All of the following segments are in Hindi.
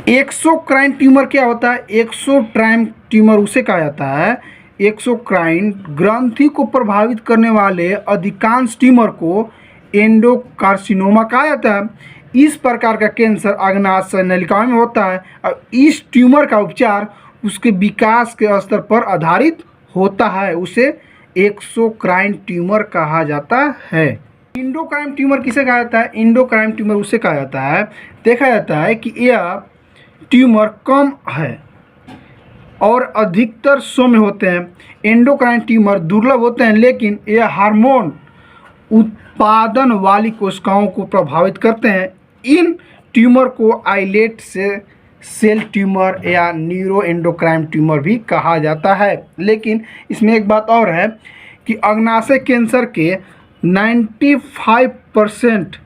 एक्सोक्राइन ट्यूमर क्या होता है? एक्सोक्राइन ट्यूमर उसे कहा जाता है, एक्सोक्राइन ग्रंथि को प्रभावित करने वाले अधिकांश ट्यूमर को एंडोकार्सिनोमा कहा जाता है। इस प्रकार का कैंसर अग्नाशय नलिकाओं में होता है और इस ट्यूमर का उपचार उसके विकास के स्तर पर आधारित होता है, उसे एक्सोक्राइन ट्यूमर कहा जाता है। इंडोक्राइन ट्यूमर किसे कहा जाता है? इंडोक्राइन ट्यूमर उसे कहा जाता है, देखा जाता है कि यह ट्यूमर कम है और अधिकतर सौम्य होते हैं। एंडोक्राइन ट्यूमर दुर्लभ होते हैं, लेकिन यह हार्मोन उत्पादन वाली कोशिकाओं को प्रभावित करते हैं। इन ट्यूमर को आइलेट से सेल ट्यूमर या न्यूरोएंडोक्राइन ट्यूमर भी कहा जाता है। लेकिन इसमें एक बात और है कि अग्नाशय कैंसर के 95%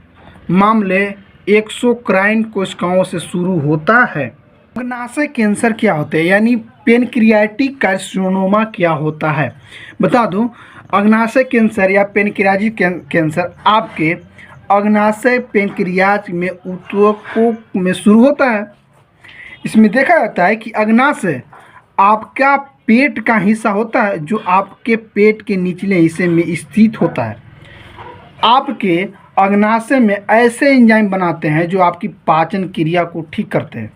मामले एक्सोक्राइन कोशिकाओं से शुरू होता है। अग्नाशय कैंसर क्या होते हैं, यानी पेनक्रियाटिक कार्सिनोमा क्या होता है? बता दूं, अग्नाशय कैंसर या पेनक्रियाटिक कैंसर आपके अग्नाशय पेनक्रियाज में ऊतकों में शुरू होता है। इसमें देखा जाता है कि अग्नाशय आपका पेट का हिस्सा होता है जो आपके पेट के निचले हिस्से में स्थित होता है। आपके अग्नाशय में ऐसे एंजाइम बनाते हैं जो आपकी पाचन क्रिया को ठीक करते हैं,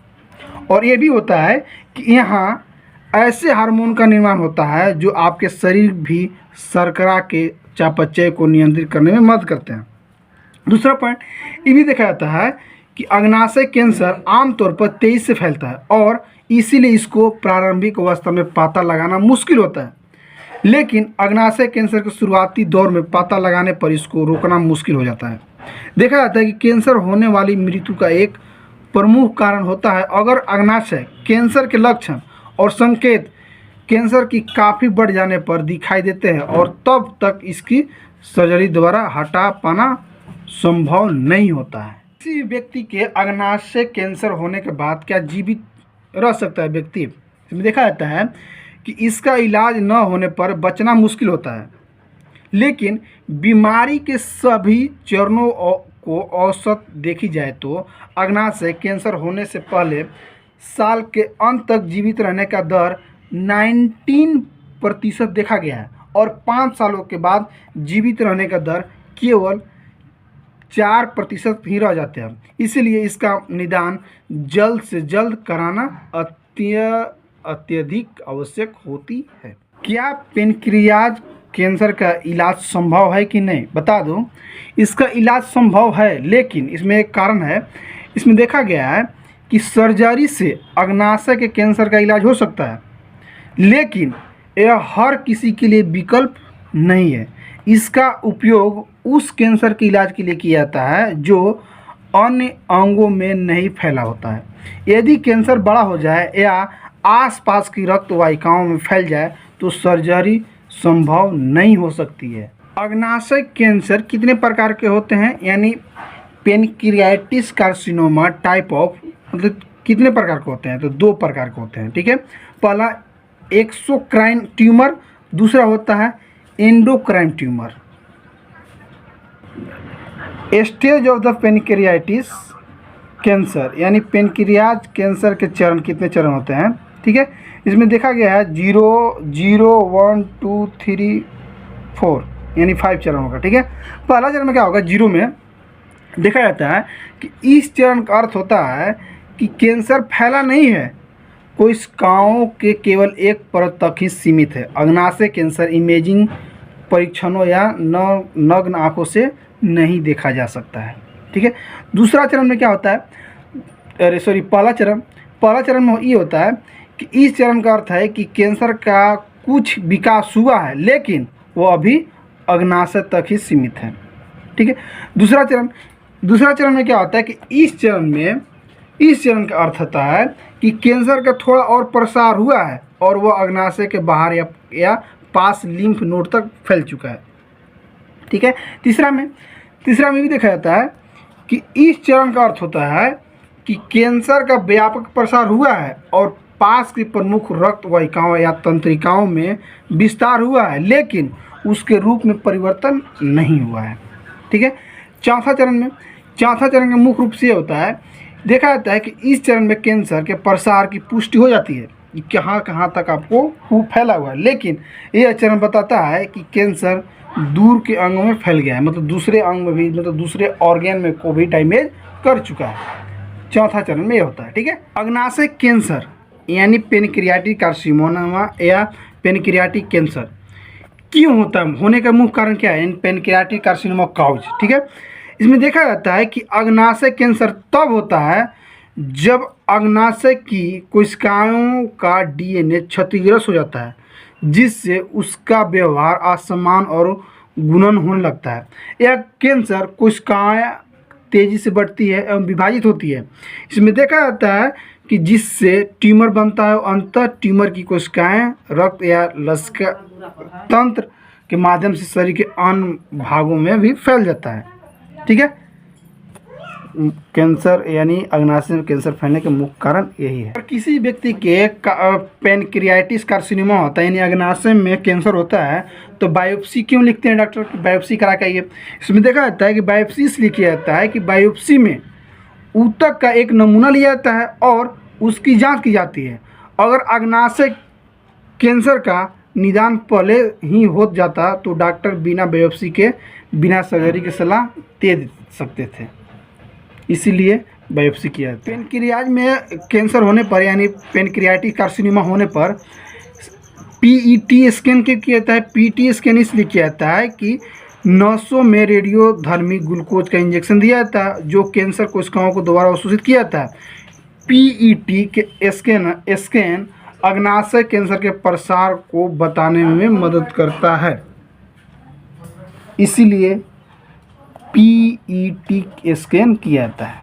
और ये भी होता है कि यहाँ ऐसे हार्मोन का निर्माण होता है जो आपके शरीर भी शर्करा के चयापचय को नियंत्रित करने में मदद करते हैं। दूसरा पॉइंट ये भी देखा जाता है कि अग्नाशय कैंसर आमतौर पर तेजी से फैलता है और इसीलिए इसको प्रारंभिक अवस्था में पता लगाना मुश्किल होता है। लेकिन अग्नाशय कैंसर के शुरुआती दौर में पता लगाने पर इसको रोकना मुश्किल हो जाता है। देखा जाता है कि कैंसर होने वाली मृत्यु का एक प्रमुख कारण होता है अगर अग्नाशय कैंसर के लक्षण और संकेत कैंसर की काफ़ी बढ़ जाने पर दिखाई देते हैं और तब तक इसकी सर्जरी द्वारा हटा पाना संभव नहीं होता है। किसी व्यक्ति के अग्नाशय कैंसर होने के बाद क्या जीवित रह सकता है व्यक्ति? इसमें देखा जाता है कि इसका इलाज न होने पर बचना मुश्किल होता है, लेकिन बीमारी के सभी चरणों को औसत देखी जाए तो अग्नाशय कैंसर होने से पहले साल के अंत तक जीवित रहने का दर 19% देखा गया है और 5 सालों के बाद जीवित रहने का दर केवल 4% ही रह जाते हैं। इसलिए इसका निदान जल्द से जल्द कराना अत्यधिक आवश्यक होती है। क्या पेनक्रियाज कैंसर का इलाज संभव है कि नहीं? बता दूं, इसका इलाज संभव है, लेकिन इसमें एक कारण है। इसमें देखा गया है कि सर्जरी से अग्नाशय के कैंसर का इलाज हो सकता है, लेकिन यह हर किसी के लिए विकल्प नहीं है। इसका उपयोग उस कैंसर के इलाज के लिए किया जाता है जो अन्य अंगों में नहीं फैला होता है। यदि कैंसर बड़ा हो जाए या आसपास की रक्त वाहिकाओं में फैल जाए तो सर्जरी संभव नहीं हो सकती है। अग्नाशय कैंसर कितने प्रकार के होते हैं, यानी पेनक्रियाटिस कार्सिनोमा टाइप ऑफ, मतलब कितने प्रकार के होते हैं? तो 2 प्रकार के होते हैं, ठीक है। पहला एक्सोक्राइन ट्यूमर, दूसरा होता है endocrine tumour. Stage of the pancreatitis cancer, यानी पेनक्रियाज कैंसर के चरण, कितने चरण होते हैं, ठीक है। इसमें देखा गया है 0, 0, 1, 2, 3, 4, यानी 5 चरण होगा, ठीक है। पहला चरण में क्या होगा? 0 में देखा जाता है कि इस चरण का अर्थ होता है कि कैंसर फैला नहीं है, कोशिकाओं के केवल एक परत तक ही सीमित है। अग्नाशय कैंसर इमेजिंग परीक्षणों या नग्न आंखों से नहीं देखा जा सकता है, ठीक है। दूसरा चरण में क्या होता है? पहला चरण में ये होता है कि इस चरण का अर्थ है कि कैंसर का कुछ विकास हुआ है, लेकिन वो अभी अग्नाशय तक ही सीमित है, ठीक है। दूसरा चरण में क्या होता है कि इस चरण का अर्थ होता है कि कैंसर का थोड़ा और प्रसार हुआ है और वह अग्नाशय के बाहर या पास लिम्फ नोड तक फैल चुका है, ठीक है। तीसरा में भी देखा जाता है कि इस चरण का अर्थ होता है कि कैंसर का व्यापक प्रसार हुआ है और पास की प्रमुख रक्त वाहिकाओं या तंत्रिकाओं में विस्तार हुआ है, लेकिन उसके रूप में परिवर्तन नहीं हुआ है, ठीक है। चौथा चरण का मुख्य रूप से ये होता है देखा जाता है कि इस चरण में कैंसर के प्रसार की पुष्टि हो जाती है कि कहाँ कहाँ तक आपको वो फैला हुआ है, लेकिन यह चरण बताता है कि कैंसर दूर के अंगों में फैल गया है, मतलब दूसरे अंग में भी, मतलब दूसरे ऑर्गेन में को भी डैमेज कर चुका है। चौथा चरण में ये होता है। ठीक है, अग्नाशय कैंसर यानी पेनक्रियाटिक कार्सिनोमा या पेनक्रियाटिक कैंसर क्यों होता है, होने का मुख्य कारण क्या है, पेनक्रियाटिक कार्सिनोमा काउज। ठीक है, इसमें देखा जाता है कि अग्नाशय कैंसर तब होता है जब अग्नाशय की कोशिकाओं का डीएनए क्षतिग्रस्त हो जाता है, जिससे उसका व्यवहार असमान और गुणन होने लगता है। यह कैंसर कोशिकाएं तेजी से बढ़ती है एवं विभाजित होती है। इसमें देखा जाता है कि जिससे ट्यूमर बनता है, अंततः ट्यूमर की कोशिकाएं रक्त या लसिका तंत्र के माध्यम से शरीर के अन्य भागों में भी फैल जाता है। ठीक है, कैंसर यानी अग्नाशय में कैंसर फैलने के मुख्य कारण यही है। और किसी व्यक्ति के पेनक्रियाटिस कार्सिनोमा होता है यानी अग्नाशय में कैंसर होता है तो बायोप्सी क्यों लिखते हैं डॉक्टर की, बायोप्सी करा के आइए। इसमें देखा जाता है कि बायोप्सी इसलिए किया जाता है कि बायोप्सी में ऊतक का एक नमूना लिया जाता है और उसकी जांच की जाती है। अगर अग्नाशय कैंसर का निदान पहले ही हो जाता तो डॉक्टर बिना बायोप्सी के बिना सर्जरी की सलाह दे सकते थे, इसीलिए बायोप्सी किया जाता है। पेनक्रियाज में कैंसर होने पर यानी पेनक्रियाटिक कार्सिनोमा होने पर पीईटी स्कैन के किया जाता है। पीटी स्कैन इसलिए किया जाता है कि नसों में रेडियोधर्मी ग्लूकोज का इंजेक्शन दिया जाता है जो कैंसर कोशिकाओं को दोबारा अवशोषित किया जाता है। पीईटी के स्कैन अग्नाशय कैंसर के प्रसार को बताने में मदद करता है, इसीलिए पीईटी स्कैन किया जाता है।